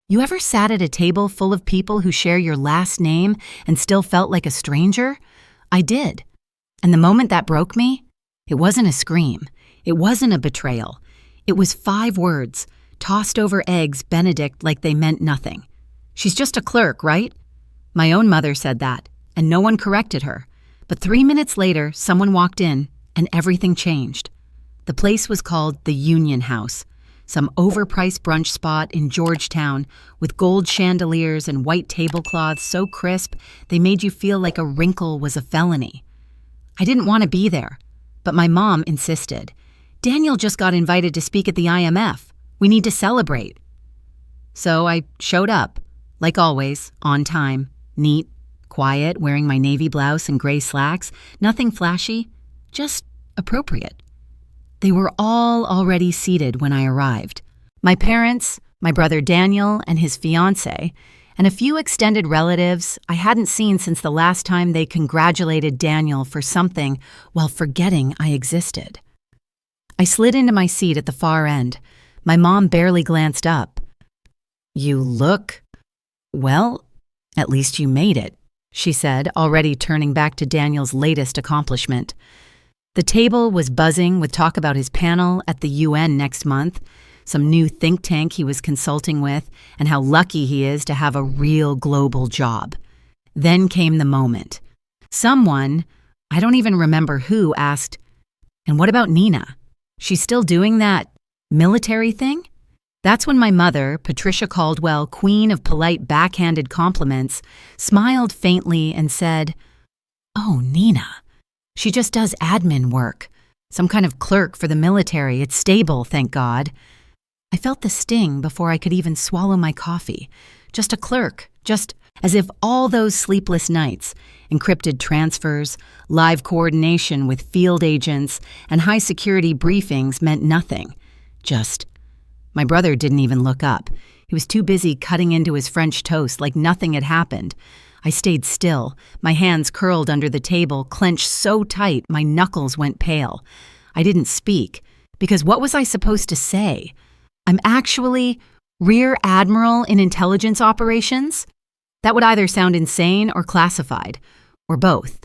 You ever sat at a table full of people who share your last name and still felt like a stranger? I did. And the moment that broke me, it wasn't a scream. It wasn't a betrayal. It was 5 words, tossed over eggs Benedict like they meant nothing. She's just a clerk, right? My own mother said that, and no one corrected her. But 3 minutes later, someone walked in, and everything changed. The place was called the Union House, some overpriced brunch spot in Georgetown with gold chandeliers and white tablecloths so crisp they made you feel like a wrinkle was a felony. I didn't want to be there, but my mom insisted. Daniel just got invited to speak at the IMF. We need to celebrate. So I showed up, like always, on time, neat, quiet, wearing my navy blouse and gray slacks, nothing flashy, just appropriate. They were all already seated when I arrived. My parents, my brother Daniel and his fiancée, and a few extended relatives I hadn't seen since the last time they congratulated Daniel for something while forgetting I existed. I slid into my seat at the far end. My mom barely glanced up. "You look... well, at least you made it," she said, already turning back to Daniel's latest accomplishment. The table was buzzing with talk about his panel at the UN next month, some new think tank he was consulting with, and how lucky he is to have a real global job. Then came the moment. Someone, I don't even remember who, asked, "And what about Nina? She's still doing that military thing?" That's when my mother, Patricia Caldwell, queen of polite backhanded compliments, smiled faintly and said, "Oh, Nina. She just does admin work. Some kind of clerk for the military. It's stable, thank God." I felt the sting before I could even swallow my coffee. Just a clerk, just as if all those sleepless nights, encrypted transfers, live coordination with field agents, and high-security briefings meant nothing. Just... My brother didn't even look up. He was too busy cutting into his French toast like nothing had happened. I stayed still, my hands curled under the table, clenched so tight my knuckles went pale. I didn't speak, because what was I supposed to say? I'm actually Rear Admiral in intelligence operations? That would either sound insane or classified, or both.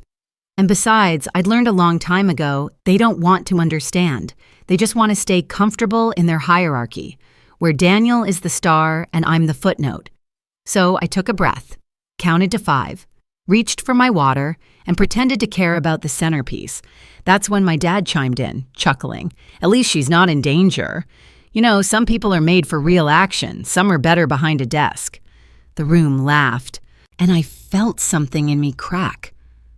And besides, I'd learned a long time ago, they don't want to understand. They just want to stay comfortable in their hierarchy, where Daniel is the star and I'm the footnote. So I took a breath, counted to 5, reached for my water, and pretended to care about the centerpiece. That's when my dad chimed in, chuckling. "At least she's not in danger. You know, some people are made for real action. Some are better behind a desk." The room laughed, and I felt something in me crack.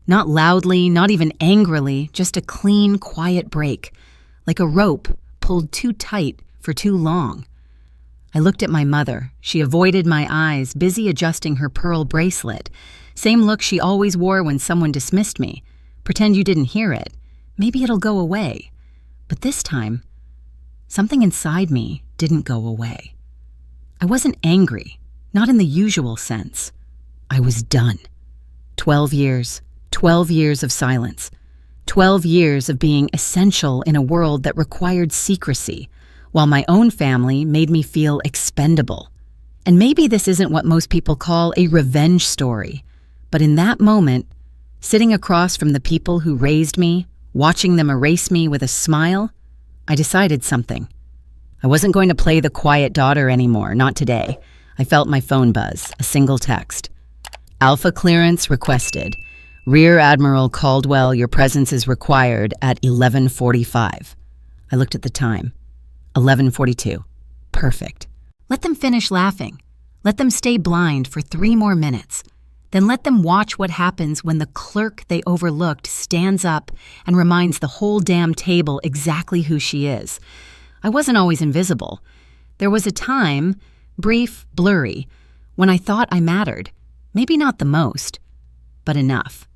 Not loudly, not even angrily, just a clean, quiet break, like a rope pulled too tight for too long. I looked at my mother. She avoided my eyes, busy adjusting her pearl bracelet. Same look she always wore when someone dismissed me. Pretend you didn't hear it. Maybe it'll go away. But this time, something inside me didn't go away. I wasn't angry, not in the usual sense. I was done. 12 years of silence. 12 years of being essential in a world that required secrecy, while my own family made me feel expendable. And maybe this isn't what most people call a revenge story, but in that moment, sitting across from the people who raised me, watching them erase me with a smile, I decided something. I wasn't going to play the quiet daughter anymore, not today. I felt my phone buzz, a single text. "Alpha clearance requested. Rear Admiral Caldwell, your presence is required at 11:45. I looked at the time. 11:42. Perfect. Let them finish laughing. Let them stay blind for 3 more minutes. Then let them watch what happens when the clerk they overlooked stands up and reminds the whole damn table exactly who she is. I wasn't always invisible. There was a time, brief, blurry, when I thought I mattered. Maybe not the most, but enough.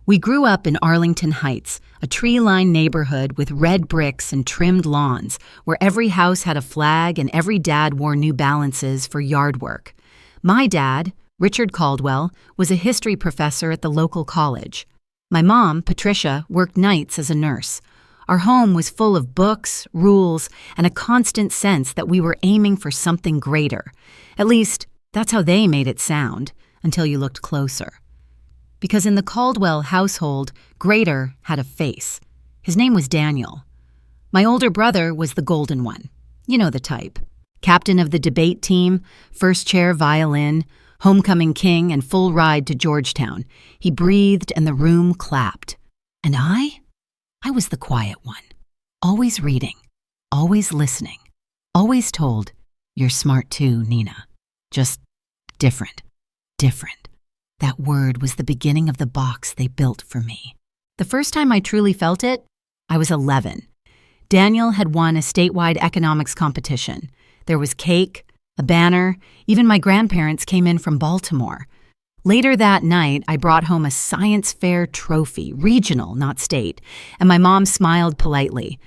We grew up in Arlington Heights, a tree-lined neighborhood with red bricks and trimmed lawns, where every house had a flag and every dad wore New Balances for yard work. My dad, Richard Caldwell, was a history professor at the local college. My mom, Patricia, worked nights as a nurse. Our home was full of books, rules, and a constant sense that we were aiming for something greater. At least, that's how they made it sound, until you looked closer. Because in the Caldwell household, greater had a face. His name was Daniel. My older brother was the golden one. You know the type. Captain of the debate team, first chair violin, homecoming king, and full ride to Georgetown. He breathed and the room clapped. And I was the quiet one. Always reading, always listening, always told, "You're smart too, Nina. Just different, different." That word was the beginning of the box they built for me. The first time I truly felt it, I was 11. Daniel had won a statewide economics competition. There was cake, a banner, even my grandparents came in from Baltimore. Later that night, I brought home a science fair trophy, regional, not state, and my mom smiled politely.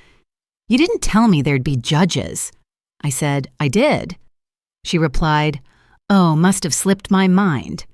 "You didn't tell me there'd be judges." I said, "I did." She replied, "Oh, must have slipped my mind."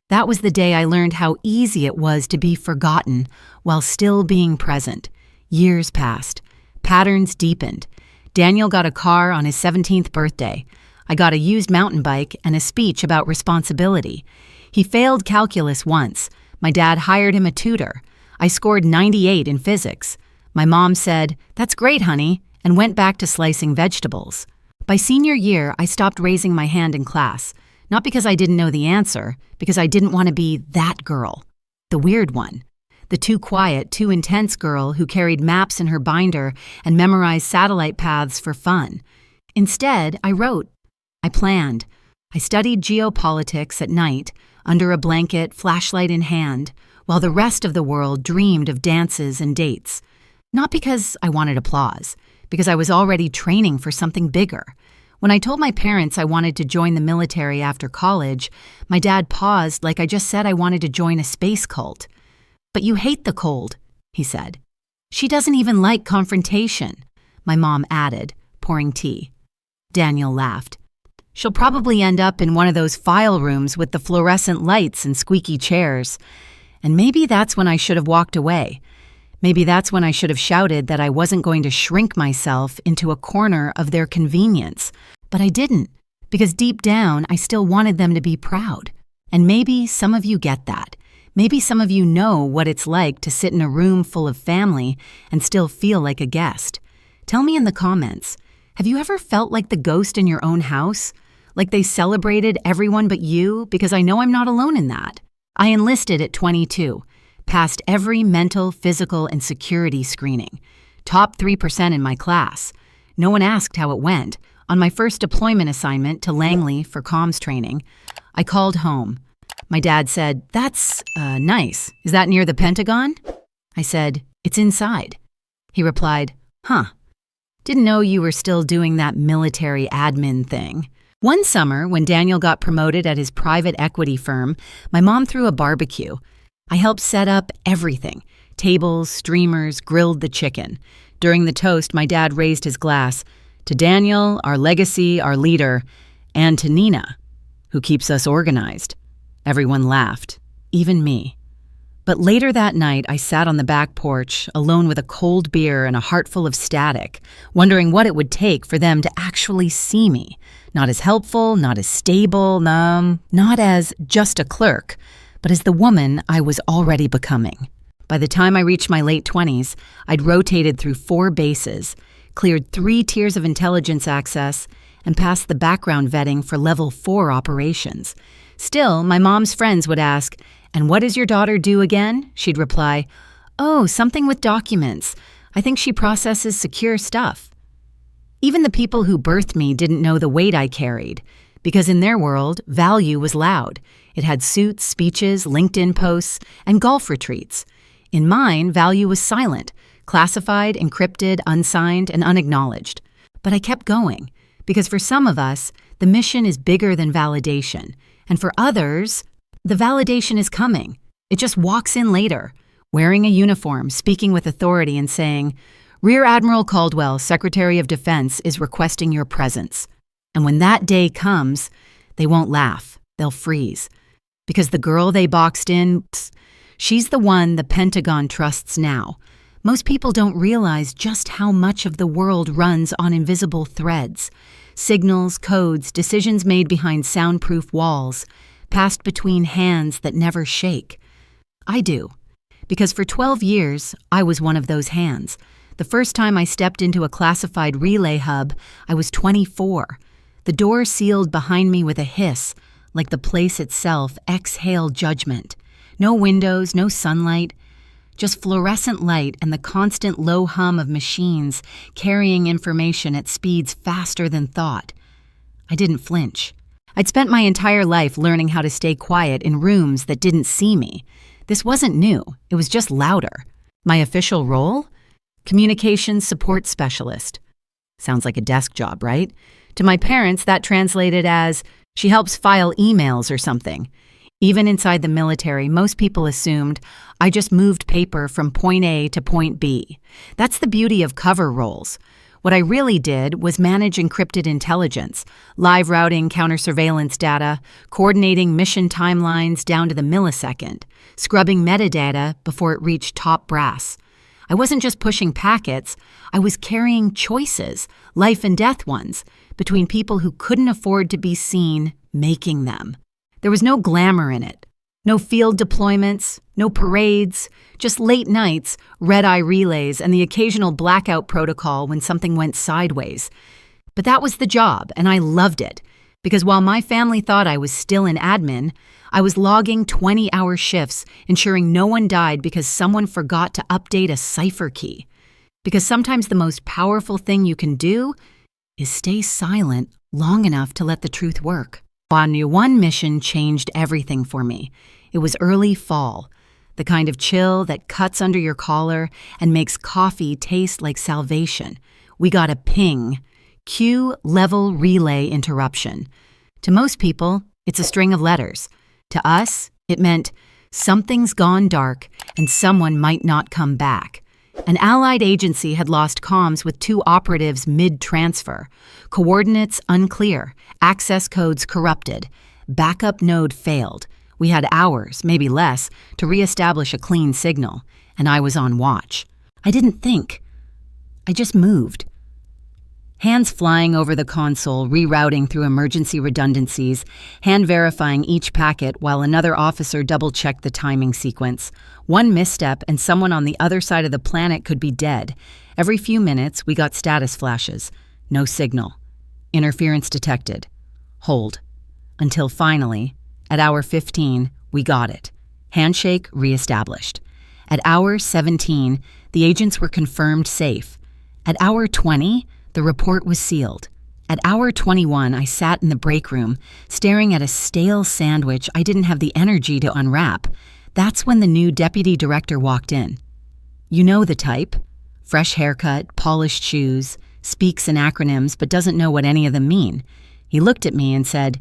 That was the day I learned how easy it was to be forgotten while still being present. Years passed. Patterns deepened. Daniel got a car on his 17th birthday. I got a used mountain bike and a speech about responsibility. He failed calculus once. My dad hired him a tutor. I scored 98 in physics. My mom said, "That's great, honey," and went back to slicing vegetables. By senior year, I stopped raising my hand in class. Not because I didn't know the answer, because I didn't want to be that girl, the weird one, the too quiet, too intense girl who carried maps in her binder and memorized satellite paths for fun. Instead, I wrote. I planned. I studied geopolitics at night, under a blanket, flashlight in hand, while the rest of the world dreamed of dances and dates. Not because I wanted applause, because I was already training for something bigger. When I told my parents I wanted to join the military after college, my dad paused like I just said I wanted to join a space cult. "But you hate the cold," he said. "She doesn't even like confrontation," my mom added, pouring tea. Daniel laughed. "She'll probably end up in one of those file rooms with the fluorescent lights and squeaky chairs. And maybe that's when I should have walked away. Maybe that's when I should have shouted that I wasn't going to shrink myself into a corner of their convenience. But I didn't, because deep down I still wanted them to be proud. And maybe some of you get that. Maybe some of you know what it's like to sit in a room full of family and still feel like a guest. Tell me in the comments, have you ever felt like the ghost in your own house? Like they celebrated everyone but you? Because I know I'm not alone in that. I enlisted at 22, passed every mental, physical, and security screening. Top 3% in my class. No one asked how it went. On my first deployment assignment to Langley for comms training, I called home. My dad said, "That's nice. Is that near the Pentagon?" I said, "It's inside." He replied, "Huh. Didn't know you were still doing that military admin thing." One summer, when Daniel got promoted at his private equity firm, my mom threw a barbecue. I helped set up everything. Tables, streamers, grilled the chicken. During the toast, my dad raised his glass. "To Daniel, our legacy, our leader, and to Nina, who keeps us organized." Everyone laughed, even me. But later that night, I sat on the back porch, alone with a cold beer and a heart full of static, wondering what it would take for them to actually see me. Not as helpful, not as stable, not as just a clerk, but as the woman I was already becoming. By the time I reached my late 20s, I'd rotated through 4 bases, cleared 3 tiers of intelligence access, and passed the background vetting for level 4 operations. Still, my mom's friends would ask, "And what does your daughter do again?" She'd reply, "Oh, something with documents. I think she processes secure stuff." Even the people who birthed me didn't know the weight I carried, because in their world, value was loud. It had suits, speeches, LinkedIn posts, and golf retreats. In mine, value was silent, classified, encrypted, unsigned, and unacknowledged. But I kept going, because for some of us, the mission is bigger than validation. And for others, the validation is coming. It just walks in later, wearing a uniform, speaking with authority and saying, "Rear Admiral Caldwell, Secretary of Defense, is requesting your presence." And when that day comes, they won't laugh. They'll freeze. Because the girl they boxed in, she's the one the Pentagon trusts now. Most people don't realize just how much of the world runs on invisible threads. Signals, codes, decisions made behind soundproof walls, passed between hands that never shake. I do, because for 12 years, I was one of those hands. The first time I stepped into a classified relay hub, I was 24. The door sealed behind me with a hiss, like the place itself exhaled judgment. No windows, no sunlight, just fluorescent light and the constant low hum of machines carrying information at speeds faster than thought. I didn't flinch. I'd spent my entire life learning how to stay quiet in rooms that didn't see me. This wasn't new, it was just louder. My official role? Communications support specialist. Sounds like a desk job, right? To my parents, that translated as, she helps file emails or something. Even inside the military, most people assumed I just moved paper from point A to point B. That's the beauty of cover roles. What I really did was manage encrypted intelligence, live routing counter-surveillance data, coordinating mission timelines down to the millisecond, scrubbing metadata before it reached top brass. I wasn't just pushing packets, I was carrying choices, life and death ones, between people who couldn't afford to be seen making them. There was no glamour in it. No field deployments, no parades, just late nights, red-eye relays, and the occasional blackout protocol when something went sideways. But that was the job, and I loved it, because while my family thought I was still in admin, I was logging 20-hour shifts, ensuring no one died because someone forgot to update a cipher key. Because sometimes the most powerful thing you can do is stay silent long enough to let the truth work. One mission changed everything for me. It was early fall, the kind of chill that cuts under your collar and makes coffee taste like salvation. We got a ping, Q-level relay interruption. To most people, it's a string of letters. To us, it meant something's gone dark and someone might not come back. An allied agency had lost comms with 2 operatives mid-transfer. Coordinates unclear, access codes corrupted. Backup node failed. We had hours, maybe less, to reestablish a clean signal, and I was on watch. I didn't think. I just moved. Hands flying over the console, rerouting through emergency redundancies, hand-verifying each packet while another officer double-checked the timing sequence. One misstep and someone on the other side of the planet could be dead. Every few minutes, we got status flashes. No signal. Interference detected. Hold. Until finally, at hour 15, we got it. Handshake reestablished. At hour 17, the agents were confirmed safe. At hour 20, the report was sealed. At hour 21, I sat in the break room, staring at a stale sandwich I didn't have the energy to unwrap. That's when the new deputy director walked in. You know the type. Fresh haircut, polished shoes, speaks in acronyms but doesn't know what any of them mean. He looked at me and said,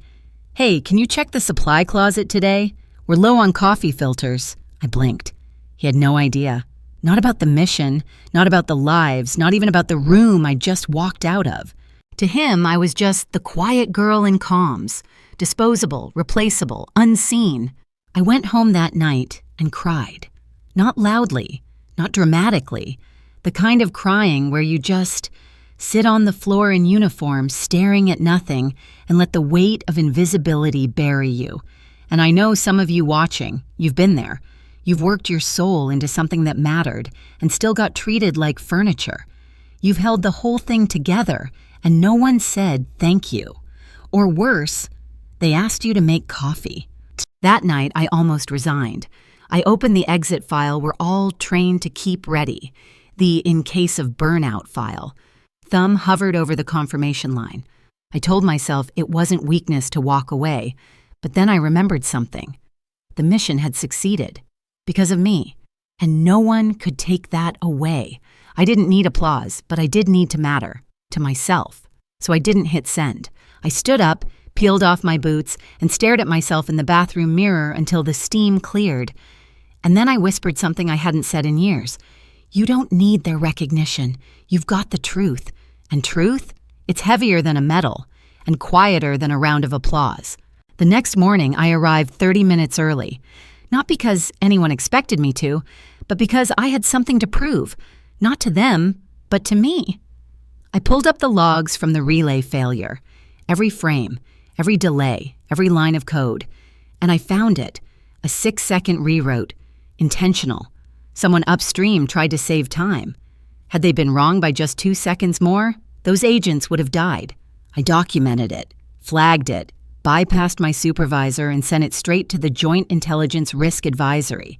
"Hey, can you check the supply closet today? We're low on coffee filters." I blinked. He had no idea. Not about the mission, not about the lives, not even about the room I just walked out of. To him, I was just the quiet girl in comms, disposable, replaceable, unseen. I went home that night and cried. Not loudly, not dramatically, the kind of crying where you just sit on the floor in uniform staring at nothing and let the weight of invisibility bury you. And I know some of you watching, you've been there. You've worked your soul into something that mattered and still got treated like furniture. You've held the whole thing together and no one said thank you. Or worse, they asked you to make coffee. That night, I almost resigned. I opened the exit file we're all trained to keep ready, the in case of burnout file. Thumb hovered over the confirmation line. I told myself it wasn't weakness to walk away, but then I remembered something. The mission had succeeded. Because of me. And no one could take that away. I didn't need applause, but I did need to matter. To myself. So I didn't hit send. I stood up, peeled off my boots, and stared at myself in the bathroom mirror until the steam cleared. And then I whispered something I hadn't said in years. You don't need their recognition. You've got the truth. And truth? It's heavier than a medal, and quieter than a round of applause. The next morning, I arrived 30 minutes early. Not because anyone expected me to, but because I had something to prove, not to them, but to me. I pulled up the logs from the relay failure, every frame, every delay, every line of code, and I found it, a 6-second rewrote, intentional. Someone upstream tried to save time. Had they been wrong by just 2 seconds more, those agents would have died. I documented it, flagged it, bypassed my supervisor and sent it straight to the Joint Intelligence Risk Advisory.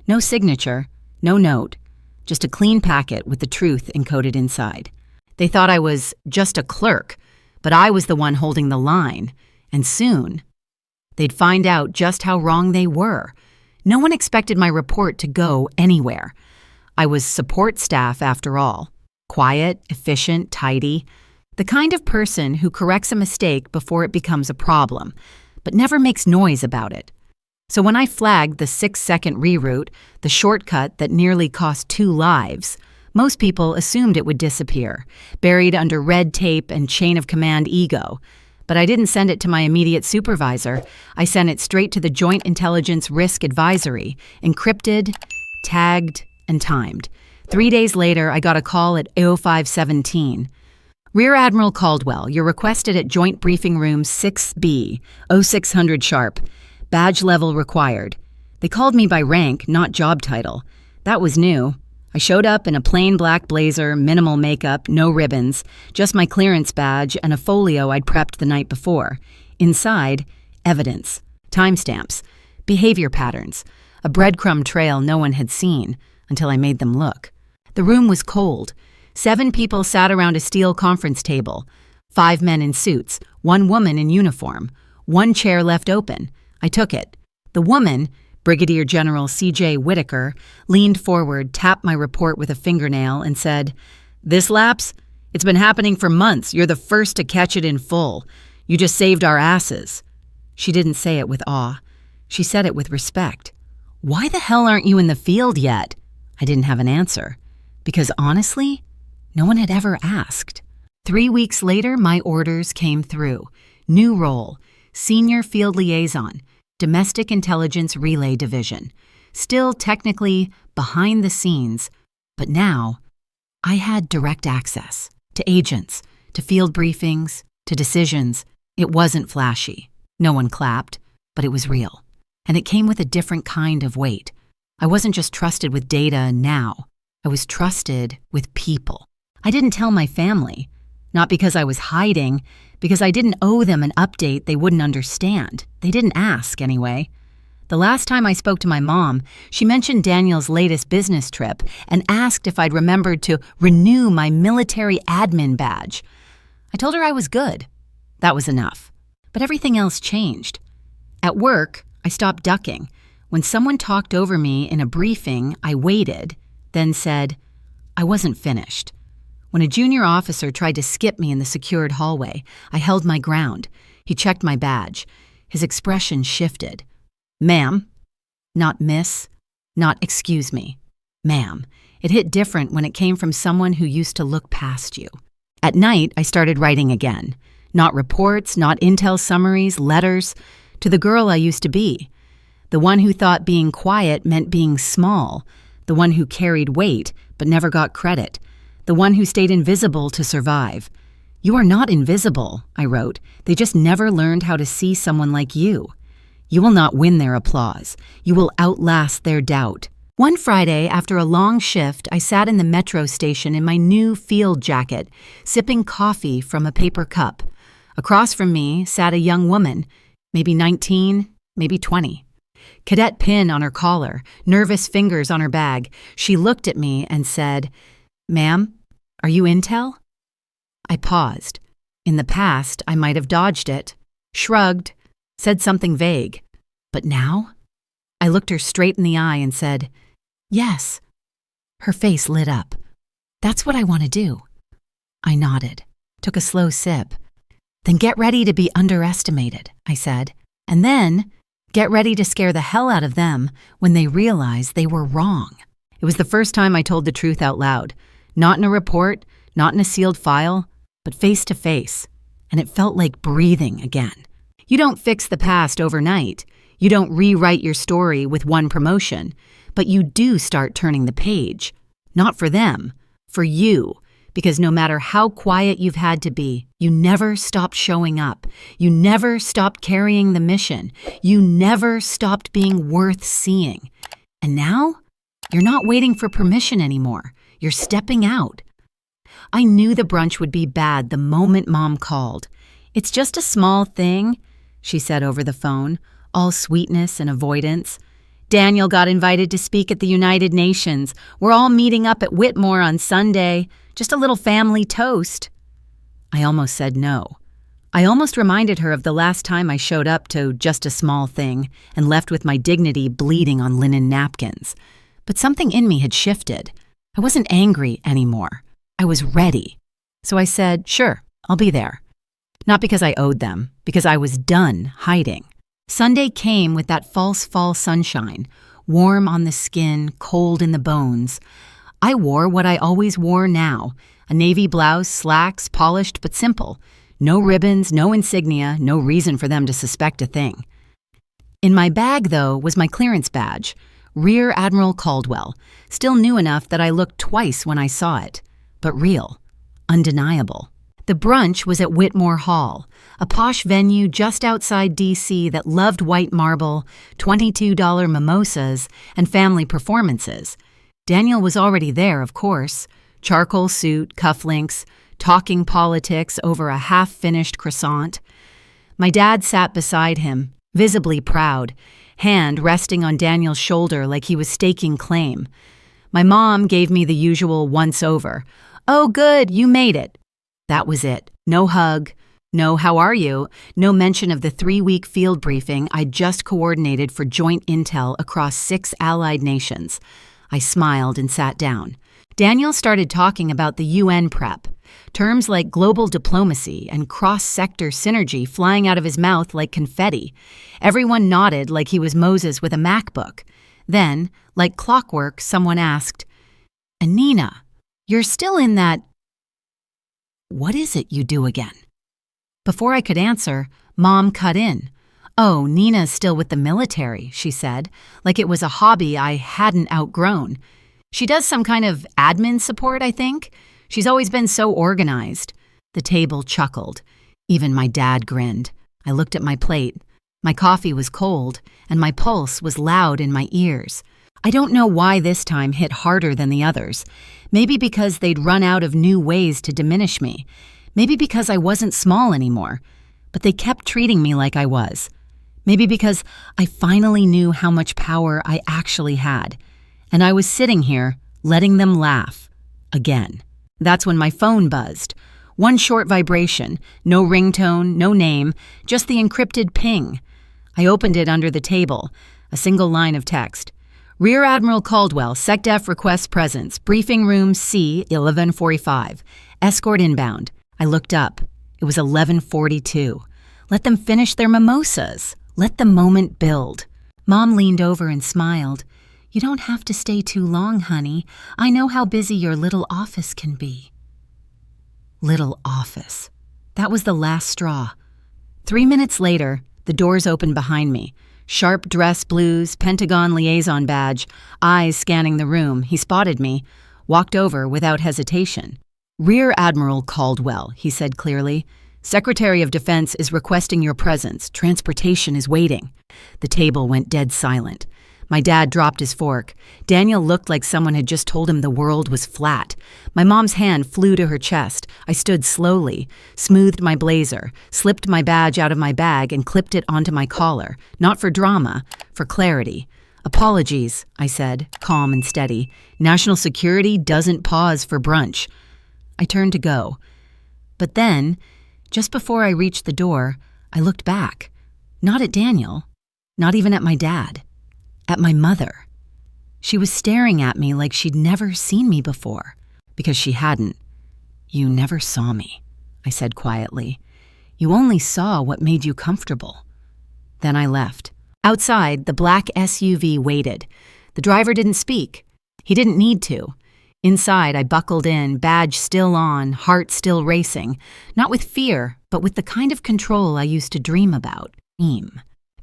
No signature, no note, just a clean packet with the truth encoded inside. They thought I was just a clerk, but I was the one holding the line, and soon they'd find out just how wrong they were. No one expected my report to go anywhere. I was support staff after all. Quiet, efficient, tidy. The kind of person who corrects a mistake before it becomes a problem, but never makes noise about it. So when I flagged the 6-second reroute, the shortcut that nearly cost 2 lives, most people assumed it would disappear, buried under red tape and chain of command ego. But I didn't send it to my immediate supervisor. I sent it straight to the Joint Intelligence Risk Advisory, encrypted, tagged, and timed. 3 days later, I got a call at 0517. Rear Admiral Caldwell, you're requested at Joint Briefing Room 6B, 0600 sharp. Badge level required. They called me by rank, not job title. That was new. I showed up in a plain black blazer, minimal makeup, no ribbons, just my clearance badge and a folio I'd prepped the night before. Inside, evidence, timestamps, behavior patterns, a breadcrumb trail no one had seen until I made them look. The room was cold. 7 people sat around a steel conference table. 5 men in suits, 1 woman in uniform. 1 chair left open. I took it. The woman, Brigadier General C.J. Whitaker, leaned forward, tapped my report with a fingernail, and said, "This lapse? It's been happening for months. You're the first to catch it in full. You just saved our asses." She didn't say it with awe. She said it with respect. "Why the hell aren't you in the field yet?" I didn't have an answer. Because honestly, no one had ever asked. 3 weeks later, my orders came through. New role, Senior Field Liaison, Domestic Intelligence Relay Division. Still technically behind the scenes, but now I had direct access to agents, to field briefings, to decisions. It wasn't flashy. No one clapped, but it was real. And it came with a different kind of weight. I wasn't just trusted with data now. I was trusted with people. I didn't tell my family, not because I was hiding, because I didn't owe them an update they wouldn't understand. They didn't ask, anyway. The last time I spoke to my mom, she mentioned Daniel's latest business trip and asked if I'd remembered to renew my military admin badge. I told her I was good. That was enough. But everything else changed. At work, I stopped ducking. When someone talked over me in a briefing, I waited, then said, I wasn't finished. When a junior officer tried to skip me in the secured hallway, I held my ground. He checked my badge. His expression shifted. "Ma'am." Not miss, not excuse me. Ma'am. It hit different when it came from someone who used to look past you. At night, I started writing again. Not reports, not intel summaries, letters. To the girl I used to be. The one who thought being quiet meant being small. The one who carried weight but never got credit. The one who stayed invisible to survive. "You are not invisible," I wrote. "They just never learned how to see someone like you. You will not win their applause. You will outlast their doubt." One Friday, after a long shift, I sat in the metro station in my new field jacket, sipping coffee from a paper cup. Across from me sat a young woman, maybe 19, maybe 20. Cadet pin on her collar, nervous fingers on her bag. She looked at me and said, "Ma'am, are you intel?" I paused. In the past, I might have dodged it, shrugged, said something vague. But now? I looked her straight in the eye and said, "Yes." Her face lit up. "That's what I want to do." I nodded, took a slow sip. "Then get ready to be underestimated," I said. "And then get ready to scare the hell out of them when they realize they were wrong." It was the first time I told the truth out loud. Not in a report, not in a sealed file, but face to face. And it felt like breathing again. You don't fix the past overnight. You don't rewrite your story with one promotion. But you do start turning the page. Not for them, for you. Because no matter how quiet you've had to be, you never stopped showing up. You never stopped carrying the mission. You never stopped being worth seeing. And now, you're not waiting for permission anymore. You're stepping out. I knew the brunch would be bad the moment Mom called. "It's just a small thing," she said over the phone, all sweetness and avoidance. "Daniel got invited to speak at the United Nations. We're all meeting up at Whitmore on Sunday. Just a little family toast." I almost said no. I almost reminded her of the last time I showed up to just a small thing and left with my dignity bleeding on linen napkins. But something in me had shifted. I wasn't angry anymore. I was ready. So I said, "Sure, I'll be there." Not because I owed them, because I was done hiding. Sunday came with that false fall sunshine, warm on the skin, cold in the bones. I wore what I always wore now, a navy blouse, slacks, polished but simple. No ribbons, no insignia, no reason for them to suspect a thing. In my bag, though, was my clearance badge, Rear Admiral Caldwell, still new enough that I looked twice when I saw it, but real, undeniable. The brunch was at Whitmore Hall, a posh venue just outside D.C. that loved white marble, $22 mimosas, and family performances. Daniel was already there, of course. Charcoal suit, cufflinks, talking politics over a half-finished croissant. My dad sat beside him, visibly proud, hand resting on Daniel's shoulder like he was staking claim. My mom gave me the usual once-over. "Oh, good, you made it." That was it. No hug, no "how are you," no mention of the 3-week field briefing I'd just coordinated for joint intel across 6 allied nations. I smiled and sat down. Daniel started talking about the UN prep, terms like global diplomacy and cross-sector synergy flying out of his mouth like confetti. Everyone nodded like he was Moses with a MacBook. Then, like clockwork, someone asked, "Anina, you're still in that... what is it you do again?" Before I could answer, Mom cut in. "Oh, Nina's still with the military," she said, like it was a hobby I hadn't outgrown. "She does some kind of admin support, I think. She's always been so organized." The table chuckled. Even my dad grinned. I looked at my plate. My coffee was cold, and my pulse was loud in my ears. I don't know why this time hit harder than the others. Maybe because they'd run out of new ways to diminish me. Maybe because I wasn't small anymore. But they kept treating me like I was. Maybe because I finally knew how much power I actually had. And I was sitting here, letting them laugh. Again. That's when my phone buzzed. One short vibration, no ringtone, no name, just the encrypted ping. I opened it under the table, a single line of text. "Rear Admiral Caldwell, SecDef requests presence, briefing room C, 1145. Escort inbound." I looked up. It was 11:42. Let them finish their mimosas. Let the moment build. Mom leaned over and smiled. "You don't have to stay too long, honey. I know how busy your little office can be." Little office. That was the last straw. 3 minutes later, the doors opened behind me. Sharp dress blues, Pentagon liaison badge, eyes scanning the room. He spotted me, walked over without hesitation. "Rear Admiral Caldwell," he said clearly. "Secretary of Defense is requesting your presence. Transportation is waiting." The table went dead silent. My dad dropped his fork. Daniel looked like someone had just told him the world was flat. My mom's hand flew to her chest. I stood slowly, smoothed my blazer, slipped my badge out of my bag and clipped it onto my collar. Not for drama, for clarity. "Apologies," I said, calm and steady. "National security doesn't pause for brunch." I turned to go. But then, just before I reached the door, I looked back. Not at Daniel, not even at my dad. At my mother. She was staring at me like she'd never seen me before, because she hadn't. "You never saw me," I said quietly. "You only saw what made you comfortable." Then I left. Outside, the black SUV waited. The driver didn't speak. He didn't need to. Inside, I buckled in, badge still on, heart still racing, not with fear, but with the kind of control I used to dream about.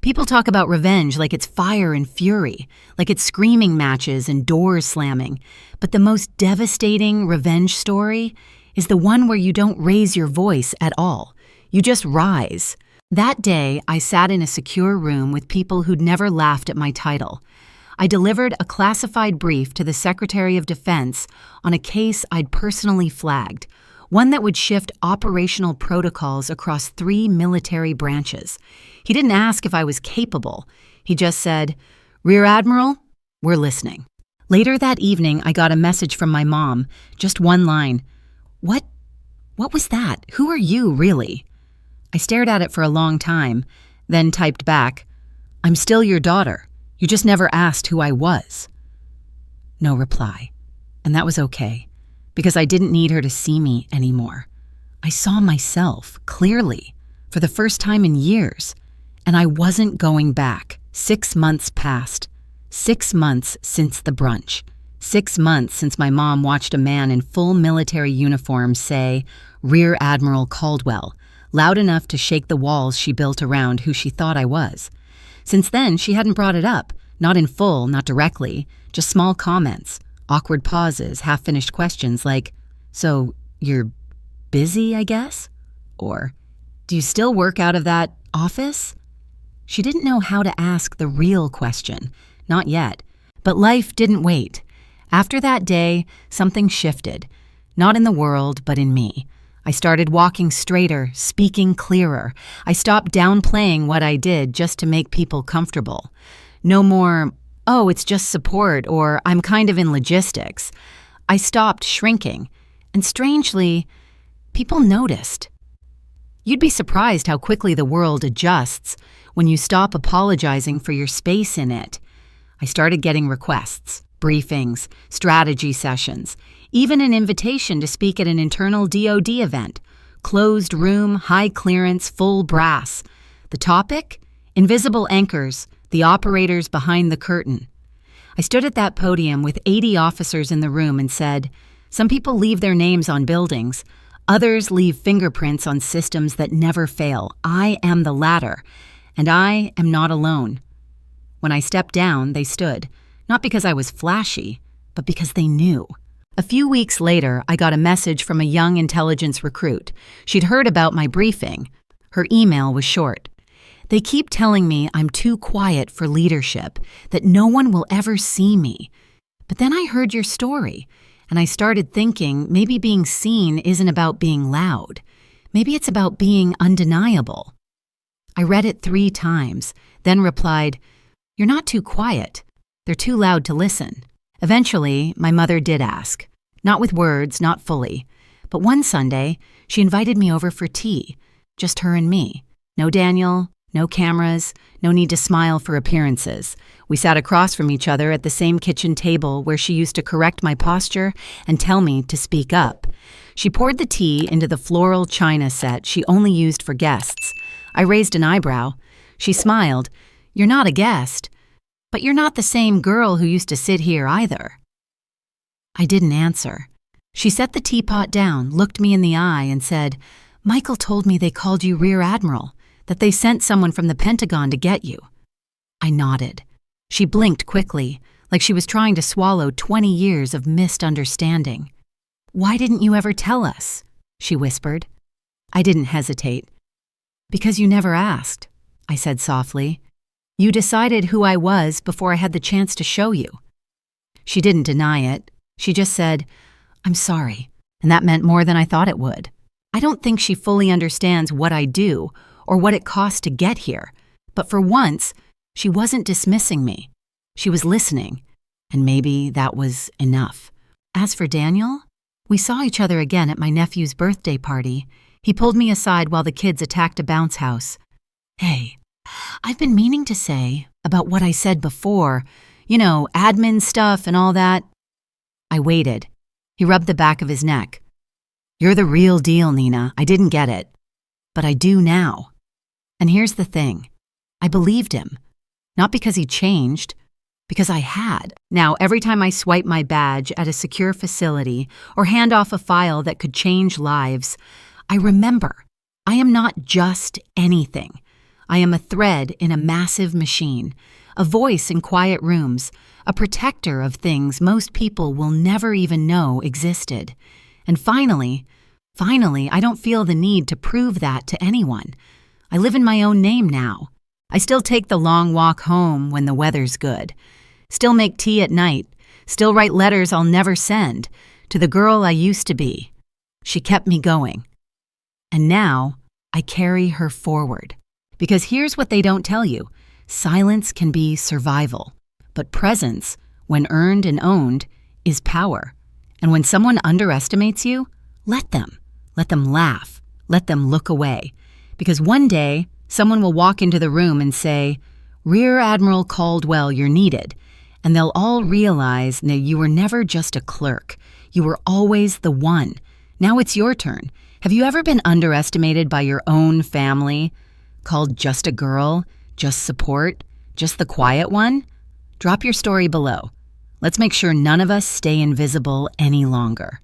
People talk about revenge like it's fire and fury, like it's screaming matches and doors slamming. But the most devastating revenge story is the one where you don't raise your voice at all. You just rise. That day, I sat in a secure room with people who'd never laughed at my title. I delivered a classified brief to the Secretary of Defense on a case I'd personally flagged, one that would shift operational protocols across 3 military branches. He didn't ask if I was capable. He just said, "Rear Admiral, we're listening." Later that evening, I got a message from my mom, just one line. What was that? Who are you, really? I stared at it for a long time, then typed back, "I'm still your daughter. You just never asked who I was." No reply. And that was okay, because I didn't need her to see me anymore. I saw myself, clearly, for the first time in years, and I wasn't going back. 6 months passed. 6 months since the brunch. 6 months since my mom watched a man in full military uniform say, "Rear Admiral Caldwell," loud enough to shake the walls she built around who she thought I was. Since then, she hadn't brought it up, not in full, not directly, just small comments, awkward pauses, half-finished questions like, "So, you're busy, I guess?" Or, "Do you still work out of that office?" She didn't know how to ask the real question, not yet. But life didn't wait. After that day, something shifted, not in the world, but in me. I started walking straighter, speaking clearer. I stopped downplaying what I did just to make people comfortable. No more, "Oh, it's just support," or "I'm kind of in logistics." I stopped shrinking, and strangely, people noticed. You'd be surprised how quickly the world adjusts when you stop apologizing for your space in it. I started getting requests, briefings, strategy sessions, even an invitation to speak at an internal DoD event. Closed room, high clearance, full brass. The topic? Invisible anchors, the operators behind the curtain. I stood at that podium with 80 officers in the room and said, "Some people leave their names on buildings. Others leave fingerprints on systems that never fail. I am the latter, and I am not alone." When I stepped down, they stood, not because I was flashy, but because they knew. A few weeks later, I got a message from a young intelligence recruit. She'd heard about my briefing. Her email was short. "They keep telling me I'm too quiet for leadership, that no one will ever see me. But then I heard your story, and I started thinking maybe being seen isn't about being loud. Maybe it's about being undeniable." I read it 3 times, then replied, "You're not too quiet. They're too loud to listen." Eventually, my mother did ask. Not with words, not fully. But one Sunday, she invited me over for tea. Just her and me. No Daniel, no cameras, no need to smile for appearances. We sat across from each other at the same kitchen table where she used to correct my posture and tell me to speak up. She poured the tea into the floral china set she only used for guests. I raised an eyebrow. She smiled. "You're not a guest. But you're not the same girl who used to sit here either." I didn't answer. She set the teapot down, looked me in the eye, and said, "Michael told me they called you Rear Admiral, that they sent someone from the Pentagon to get you." I nodded. She blinked quickly, like she was trying to swallow 20 years of missed understanding. "Why didn't you ever tell us?" she whispered. I didn't hesitate. "Because you never asked," I said softly. "You decided who I was before I had the chance to show you." She didn't deny it. She just said, "I'm sorry," and that meant more than I thought it would. I don't think she fully understands what I do or what it cost to get here, but for once, she wasn't dismissing me. She was listening, and maybe that was enough. As for Daniel, we saw each other again at my nephew's birthday party. He pulled me aside while the kids attacked a bounce house. "Hey, I've been meaning to say about what I said before, admin stuff and all that." I waited. He rubbed the back of his neck. "You're the real deal, Nina. I didn't get it. But I do now." And here's the thing. I believed him. Not because he changed, because I had. Now, every time I swipe my badge at a secure facility or hand off a file that could change lives, I remember I am not just anything. I am a thread in a massive machine, a voice in quiet rooms, a protector of things most people will never even know existed. And finally, I don't feel the need to prove that to anyone. I live in my own name now. I still take the long walk home when the weather's good. Still make tea at night. Still write letters I'll never send to the girl I used to be. She kept me going. And now I carry her forward. Because here's what they don't tell you. Silence can be survival. But presence, when earned and owned, is power. And when someone underestimates you, let them. Let them laugh. Let them look away. Because one day, someone will walk into the room and say, "Rear Admiral Caldwell, you're needed." And they'll all realize that you were never just a clerk. You were always the one. Now it's your turn. Have you ever been underestimated by your own family? Called just a girl, just support, just the quiet one? Drop your story below. Let's make sure none of us stay invisible any longer.